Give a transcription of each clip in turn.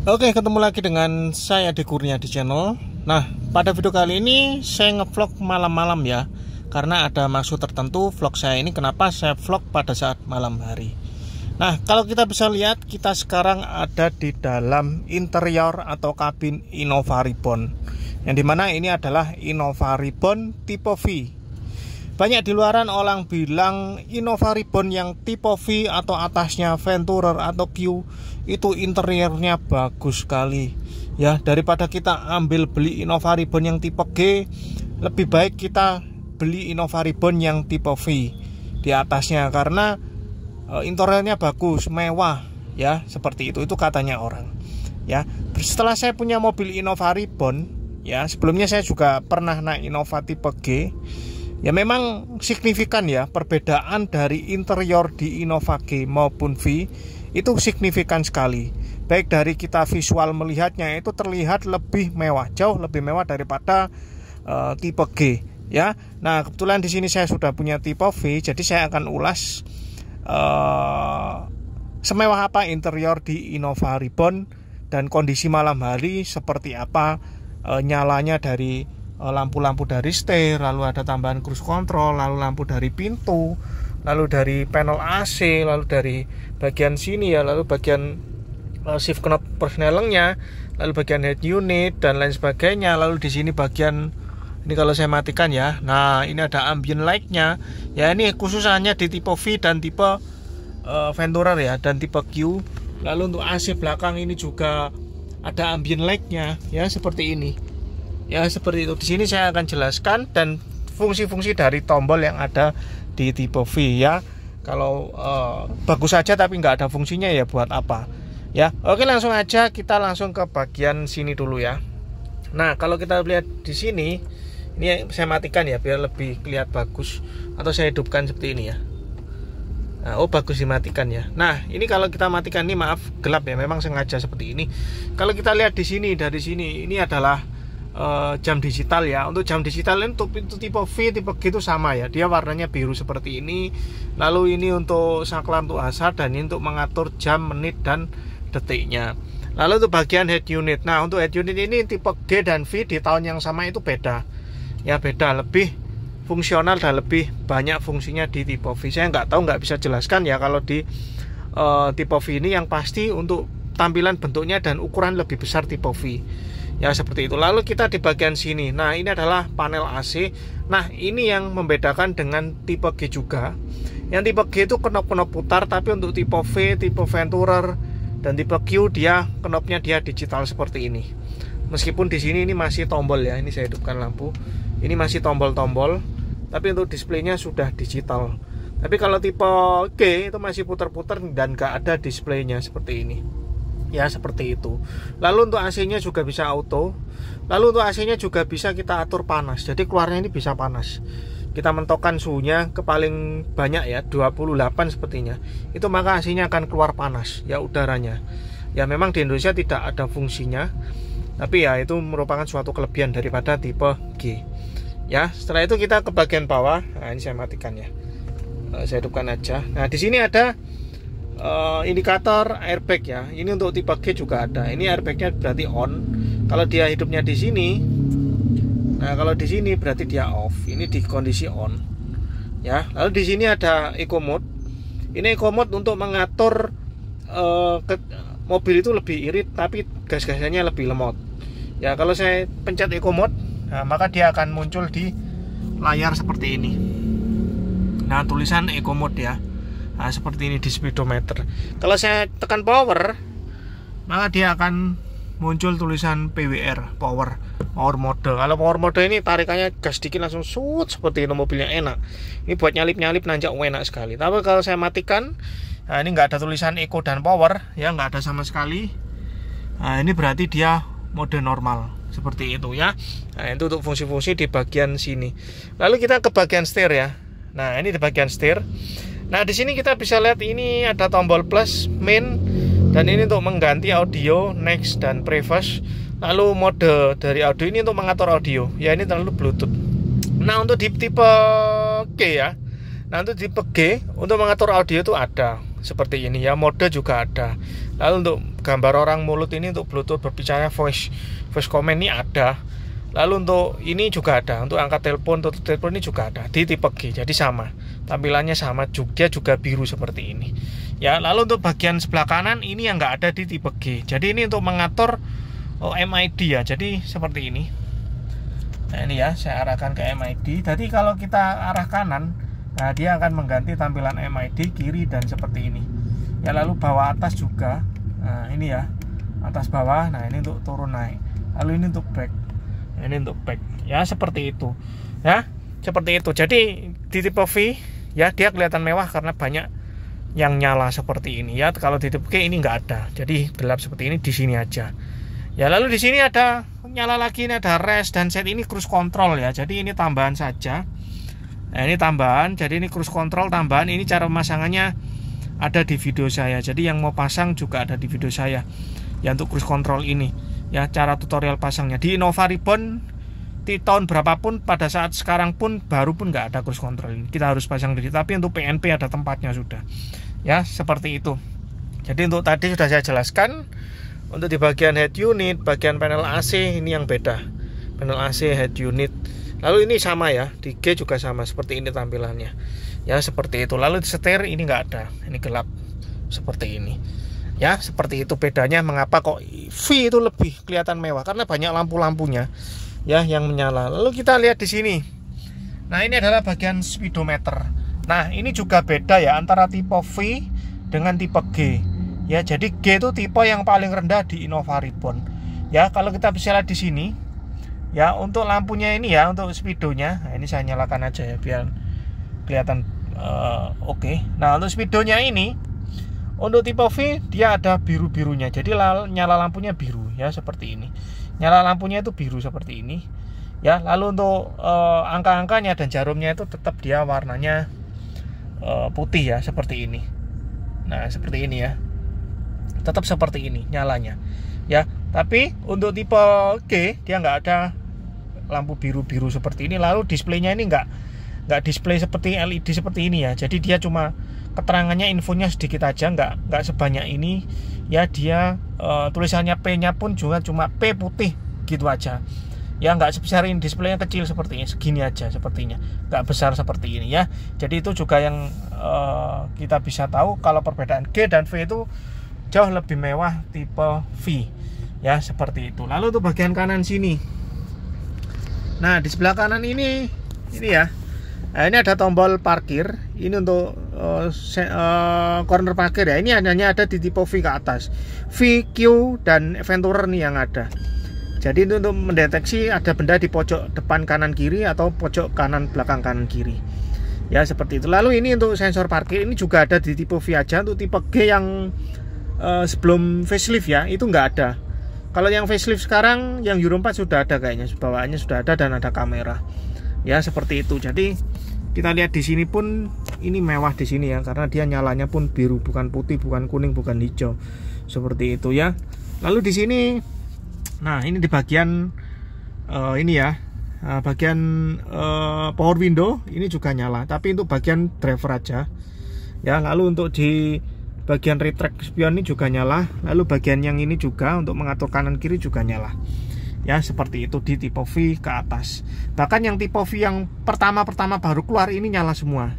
Oke, ketemu lagi dengan saya Ade Kurnia di channel. Nah, pada video kali ini saya ngevlog malam-malam ya. Karena ada maksud tertentu vlog saya ini, kenapa saya vlog pada saat malam hari. Nah, kalau kita bisa lihat, kita sekarang ada di dalam interior atau kabin Innova Reborn, yang dimana ini adalah Innova Reborn tipe V. Banyak di luaran orang bilang Innova Reborn yang tipe V atau atasnya Venturer atau Q itu interiornya bagus sekali ya. Daripada kita beli Innova Reborn yang tipe G, lebih baik kita beli Innova Reborn yang tipe V di atasnya, karena interiornya bagus, mewah ya, seperti itu katanya orang ya. Setelah saya punya mobil Innova Reborn ya, sebelumnya saya juga pernah naik Innova tipe G. Ya memang signifikan ya, perbedaan dari interior di Innova G maupun V itu signifikan sekali. Baik dari kita visual melihatnya itu terlihat lebih mewah, jauh lebih mewah daripada tipe G ya. Nah, kebetulan di sini saya sudah punya tipe V, jadi saya akan ulas semewah apa interior di Innova Reborn dan kondisi malam hari seperti apa, nyalanya dari lampu-lampu dari setir, lalu ada tambahan cruise control, lalu lampu dari pintu, lalu dari panel AC, lalu dari bagian sini ya, lalu bagian shift knob persnelengnya, lalu bagian head unit dan lain sebagainya. Lalu di sini bagian ini kalau saya matikan ya. Nah, ini ada ambient light-nya. Ya, ini khususannya di tipe V dan tipe Venturer ya, dan tipe Q. Lalu untuk AC belakang ini juga ada ambient light-nya ya, seperti ini. Ya, seperti itu. Di sini saya akan jelaskan dan fungsi-fungsi dari tombol yang ada di tipe V ya. Kalau bagus saja tapi nggak ada fungsinya ya buat apa ya. Oke, langsung aja kita langsung ke bagian sini dulu ya. Nah, kalau kita lihat di sini, ini saya matikan ya biar lebih kelihatan bagus, atau saya hidupkan seperti ini ya. Nah, oh bagus dimatikan ya. Nah, ini kalau kita matikan, ini maaf gelap ya, memang sengaja seperti ini. Kalau kita lihat di sini, dari sini ini adalah jam digital ya. Untuk jam digital ini untuk tipe V, tipe G itu sama ya, dia warnanya biru seperti ini. Lalu ini untuk saklar untuk hazard, dan ini untuk mengatur jam, menit dan detiknya. Lalu untuk bagian head unit, nah untuk head unit ini tipe G dan V di tahun yang sama itu beda ya, beda, lebih fungsional dan lebih banyak fungsinya di tipe V. Saya nggak tahu, nggak bisa jelaskan ya kalau di tipe V ini. Yang pasti untuk tampilan bentuknya dan ukuran lebih besar tipe V ya, seperti itu. Lalu kita di bagian sini, nah ini adalah panel AC. Nah, ini yang membedakan dengan tipe G juga. Yang tipe G itu knop-knop putar, tapi untuk tipe V, tipe Venturer dan tipe Q dia knopnya dia digital seperti ini. Meskipun di sini ini masih tombol ya, ini saya hidupkan lampu. Ini masih tombol-tombol, tapi untuk displaynya sudah digital. Tapi kalau tipe G itu masih putar-putar dan nggak ada displaynya seperti ini. Ya, seperti itu. Lalu untuk AC-nya juga bisa auto. Lalu untuk AC-nya juga bisa kita atur panas. Jadi keluarnya ini bisa panas. Kita mentokkan suhunya ke paling banyak ya, 28 sepertinya. Itu maka AC-nya akan keluar panas ya, udaranya. Ya memang di Indonesia tidak ada fungsinya, tapi ya itu merupakan suatu kelebihan daripada tipe G. Ya, setelah itu kita ke bagian bawah. Nah, ini saya matikan ya. Saya hidupkan aja. Nah, di sini ada indikator airbag ya. Ini untuk tipe G juga ada. Ini airbagnya berarti on. Kalau dia hidupnya di sini, nah kalau di sini berarti dia off. Ini di kondisi on. Ya. Lalu di sini ada eco mode. Ini eco mode untuk mengatur mobil itu lebih irit tapi gas-gasannya lebih lemot. Ya, kalau saya pencet eco mode, nah, maka dia akan muncul di layar seperti ini. Nah, tulisan eco mode ya. Nah, seperti ini di speedometer. Kalau saya tekan power, maka dia akan muncul tulisan PWR, power mode. Kalau power mode ini tarikannya gas dikit langsung shoot seperti ini, mobilnya enak. Ini buat nyalip-nyalip nanjak enak sekali. Tapi kalau saya matikan, nah ini nggak ada tulisan eco dan power ya, nggak ada sama sekali. Nah, ini berarti dia mode normal seperti itu ya. Nah, itu untuk fungsi-fungsi di bagian sini. Lalu kita ke bagian setir ya. Nah, ini di bagian setir. Nah, di sini kita bisa lihat ini ada tombol plus, main, dan ini untuk mengganti audio, next dan previous. Lalu mode dari audio ini untuk mengatur audio. Ya, ini terlalu Bluetooth. Nah, untuk di tipe G ya. Nah, untuk tipe G untuk mengatur audio itu ada seperti ini ya, mode juga ada. Lalu untuk gambar orang mulut ini untuk Bluetooth berbicara voice command ini ada. Lalu untuk ini juga ada, untuk angkat telepon, tutup telepon ini juga ada di tipe G. Jadi sama, tampilannya sama, dia juga biru seperti ini. Ya, lalu untuk bagian sebelah kanan ini yang nggak ada di tipe G. Jadi ini untuk mengatur MID ya. Jadi seperti ini. Nah ini ya, saya arahkan ke MID. Jadi kalau kita arah kanan, nah dia akan mengganti tampilan MID kiri dan seperti ini. Ya, lalu bawah atas juga. Nah ini ya, atas bawah. Nah ini untuk turun naik. Lalu ini untuk back. Ini untuk back ya, seperti itu ya, seperti itu. Jadi di tipe V ya dia kelihatan mewah karena banyak yang nyala seperti ini ya. Kalau di tipe G ini nggak ada, jadi gelap seperti ini di sini aja ya. Lalu di sini ada nyala lagi, ini ada rest dan set, ini cruise control ya. Jadi ini tambahan saja. Nah ini tambahan, jadi ini cruise control tambahan. Ini cara pemasangannya ada di video saya, jadi yang mau pasang juga ada di video saya ya untuk cruise control ini ya, cara tutorial pasangnya. Di Innova Ribbon di tahun berapapun, pada saat sekarang pun baru pun nggak ada cruise control ini, kita harus pasang diri. Tapi untuk PNP ada tempatnya sudah ya, seperti itu. Jadi untuk tadi sudah saya jelaskan. Untuk di bagian head unit, bagian panel AC ini yang beda, panel AC head unit. Lalu ini sama ya, di G juga sama seperti ini tampilannya ya, seperti itu. Lalu di setir ini nggak ada, ini gelap seperti ini ya, seperti itu bedanya. Mengapa kok V itu lebih kelihatan mewah? Karena banyak lampu-lampunya ya yang menyala. Lalu kita lihat di sini. Nah ini adalah bagian speedometer. Nah ini juga beda ya antara tipe V dengan tipe G ya. Jadi G itu tipe yang paling rendah di Innova Ribbon ya. Kalau kita bisa lihat di sini ya, untuk lampunya ini ya, untuk speedonya. Nah ini saya nyalakan aja ya biar kelihatan oke. Nah untuk speedonya ini, untuk tipe V dia ada biru-birunya, jadi nyala lampunya biru ya, seperti ini. Nyala lampunya itu biru seperti ini ya. Lalu untuk angka-angkanya dan jarumnya itu tetap dia warnanya putih ya, seperti ini. Nah seperti ini ya, tetap seperti ini nyalanya ya. Tapi untuk tipe G dia nggak ada lampu biru-biru seperti ini. Lalu displaynya ini nggak display seperti LED seperti ini ya. Jadi dia cuma keterangannya, infonya sedikit aja, nggak sebanyak ini ya. Dia tulisannya P-nya pun juga cuma P putih gitu aja ya, nggak sebesar ini. Displaynya kecil seperti ini, segini aja sepertinya, nggak besar seperti ini ya. Jadi itu juga yang kita bisa tahu kalau perbedaan G dan V itu jauh lebih mewah tipe V ya, seperti itu. Lalu untuk bagian kanan sini, nah di sebelah kanan ini ya. Nah, ini ada tombol parkir. Ini untuk corner parkir ya. Ini hanya ada di tipe V ke atas. V, Q, dan Venturer nih yang ada. Jadi itu untuk mendeteksi ada benda di pojok depan kanan kiri atau pojok kanan belakang kanan kiri. Ya seperti itu. Lalu ini untuk sensor parkir, ini juga ada di tipe V aja. Untuk tipe G yang sebelum facelift ya, itu nggak ada. Kalau yang facelift sekarang, yang Euro 4 sudah ada kayaknya. Bawaannya sudah ada dan ada kamera. Ya seperti itu. Jadi kita lihat di sini pun ini mewah di sini ya, karena dia nyalanya pun biru, bukan putih, bukan kuning, bukan hijau, seperti itu ya. Lalu di sini, nah ini di bagian ini ya, bagian power window ini juga nyala, tapi untuk bagian driver aja ya. Lalu untuk di bagian retract spion ini juga nyala. Lalu bagian yang ini juga untuk mengatur kanan kiri juga nyala ya, seperti itu di tipe V ke atas. Bahkan yang tipe V yang pertama baru keluar ini nyala semua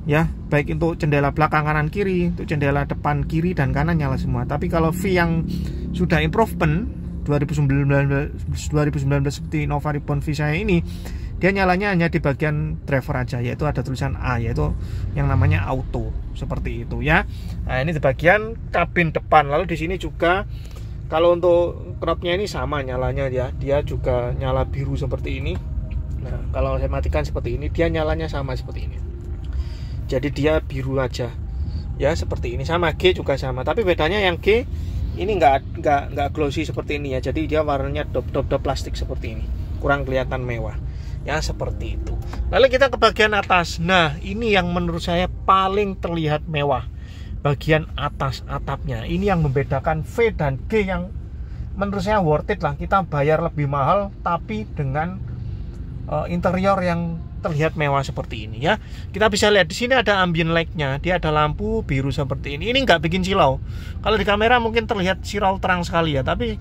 ya, baik untuk jendela belakang kanan kiri, untuk jendela depan kiri dan kanan nyala semua. Tapi kalau V yang sudah improvement 2019 seperti Innova Ribbon V saya ini, dia nyalanya hanya di bagian driver aja, yaitu ada tulisan A, yaitu yang namanya auto, seperti itu ya. Nah ini di bagian kabin depan. Lalu di sini juga kalau untuk knopnya ini sama nyalanya ya, dia juga nyala biru seperti ini. Nah kalau saya matikan seperti ini, dia nyalanya sama seperti ini, jadi dia biru aja ya, seperti ini. Sama G juga sama, tapi bedanya yang G ini nggak glossy seperti ini ya, jadi dia warnanya dop plastik seperti ini, kurang kelihatan mewah ya, seperti itu. Lalu kita ke bagian atas. Nah ini yang menurut saya paling terlihat mewah, bagian atas atapnya. Ini yang membedakan V dan G, yang menurut saya worth it lah. Kita bayar lebih mahal tapi dengan interior yang terlihat mewah seperti ini ya. Kita bisa lihat di sini ada ambient light-nya, dia ada lampu biru seperti ini. Ini nggak bikin silau. Kalau di kamera mungkin terlihat silau terang sekali ya, tapi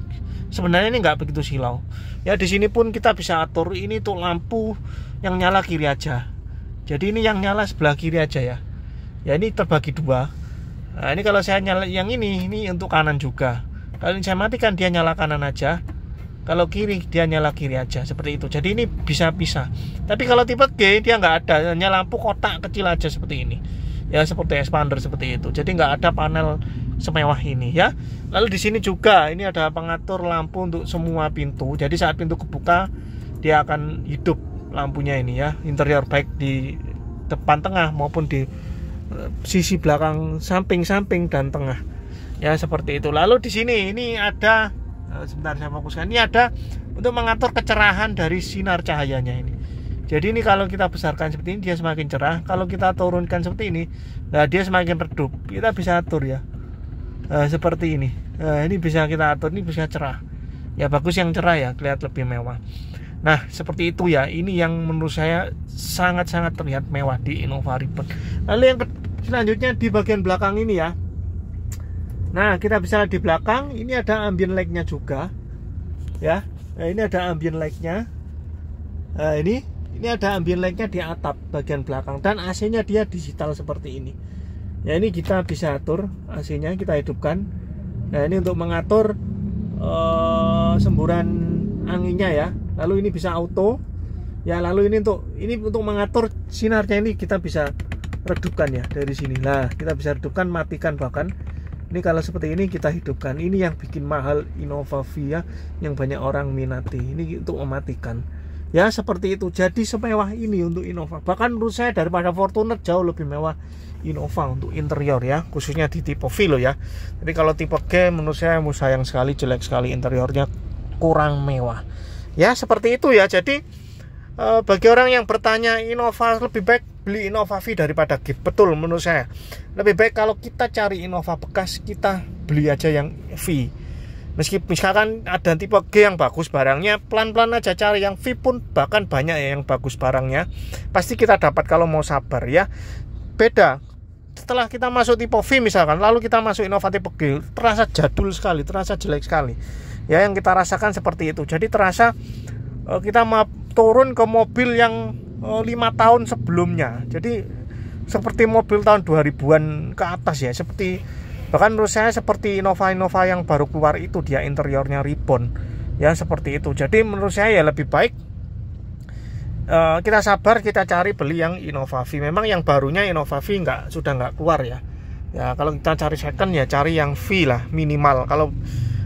sebenarnya ini nggak begitu silau. Ya di sini pun kita bisa atur ini tuh lampu yang nyala kiri aja. Jadi ini yang nyala sebelah kiri aja ya. Ya ini terbagi dua. Nah ini kalau saya nyala yang ini untuk kanan juga. Kalau ini saya matikan dia nyala kanan aja. Kalau kiri dia nyala kiri aja seperti itu. Jadi ini bisa pisah. Tapi kalau tipe G dia nggak ada, hanya lampu kotak kecil aja seperti ini. Ya seperti expander seperti itu. Jadi nggak ada panel semewah ini ya. Lalu di sini juga ini ada pengatur lampu untuk semua pintu. Jadi saat pintu kebuka dia akan hidup lampunya ini ya. Interior baik di depan tengah maupun di sisi belakang, samping dan tengah. Ya seperti itu. Lalu di sini ini ada sebentar saya fokuskan. Ini ada untuk mengatur kecerahan dari sinar cahayanya ini. Jadi ini kalau kita besarkan seperti ini dia semakin cerah. Kalau kita turunkan seperti ini, nah dia semakin redup. Kita bisa atur ya. Seperti ini. Ini bisa kita atur, ini bisa cerah. Ya bagus yang cerah ya, kelihatan lebih mewah. Nah seperti itu ya. Ini yang menurut saya sangat-sangat terlihat mewah di Innova Ribbon. Lalu yang selanjutnya di bagian belakang ini ya. Nah kita bisa di belakang ini ada ambient light-nya juga ya. Nah ini ada ambient light-nya. Nah ini ada ambient light-nya di atap bagian belakang dan AC-nya dia digital seperti ini. Ya ini kita bisa atur AC-nya, kita hidupkan. Nah ini untuk mengatur semburan anginnya ya. Lalu ini bisa auto. Ya lalu ini untuk mengatur sinarnya ini kita bisa redupkan ya dari sini. Nah kita bisa redupkan, matikan bahkan. Ini kalau seperti ini kita hidupkan. Ini yang bikin mahal Innova V ya, yang banyak orang minati. Ini untuk mematikan. Ya seperti itu. Jadi semewah ini untuk Innova. Bahkan menurut saya daripada Fortuner jauh lebih mewah Innova untuk interior ya, khususnya di tipe V loh ya. Jadi kalau tipe G menurut saya sayang sekali, jelek sekali interiornya, kurang mewah. Ya seperti itu ya. Jadi bagi orang yang bertanya Innova lebih baik beli Innova V daripada G, betul menurut saya. Lebih baik kalau kita cari Innova bekas, kita beli aja yang V. Misalkan ada tipe G yang bagus barangnya, pelan-pelan aja cari yang V pun bahkan banyak ya yang bagus barangnya. Pasti kita dapat kalau mau sabar ya. Beda setelah kita masuk tipe V misalkan, lalu kita masuk Innova tipe G, terasa jadul sekali, terasa jelek sekali. Ya yang kita rasakan seperti itu. Jadi terasa kita mau turun ke mobil yang 5 tahun sebelumnya. Jadi seperti mobil tahun 2000-an ke atas ya. Seperti bahkan menurut saya seperti Innova yang baru keluar itu, dia interiornya Ribbon. Ya seperti itu. Jadi menurut saya ya lebih baik kita sabar, kita cari beli yang Innova V. Memang yang barunya Innova V sudah nggak keluar ya. Ya kalau kita cari second ya cari yang V lah minimal.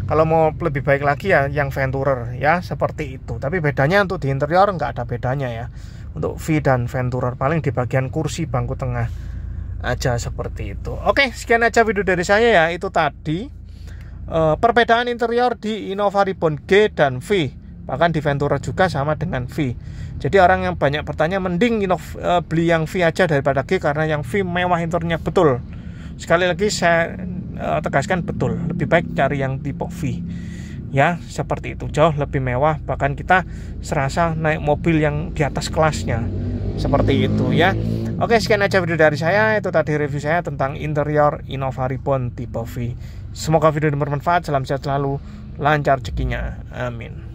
Kalau mau lebih baik lagi ya yang Venturer ya seperti itu. Tapi bedanya untuk di interior nggak ada bedanya ya. Untuk V dan Venturer paling di bagian kursi bangku tengah aja seperti itu. Oke, sekian aja video dari saya ya. Itu tadi perbedaan interior di Innova Ribbon G dan V. Bahkan di Venturer juga sama dengan V. Jadi orang yang banyak bertanya mending beli yang V aja daripada G, karena yang V mewah interiornya, betul. Sekali lagi saya tegaskan, betul, lebih baik cari yang tipe V ya, seperti itu, jauh lebih mewah, bahkan kita serasa naik mobil yang di atas kelasnya seperti itu ya. Oke, sekian aja video dari saya. Itu tadi review saya tentang interior Innova Ribbon tipe V. Semoga video ini bermanfaat. Salam sehat selalu, lancar rezekinya, amin.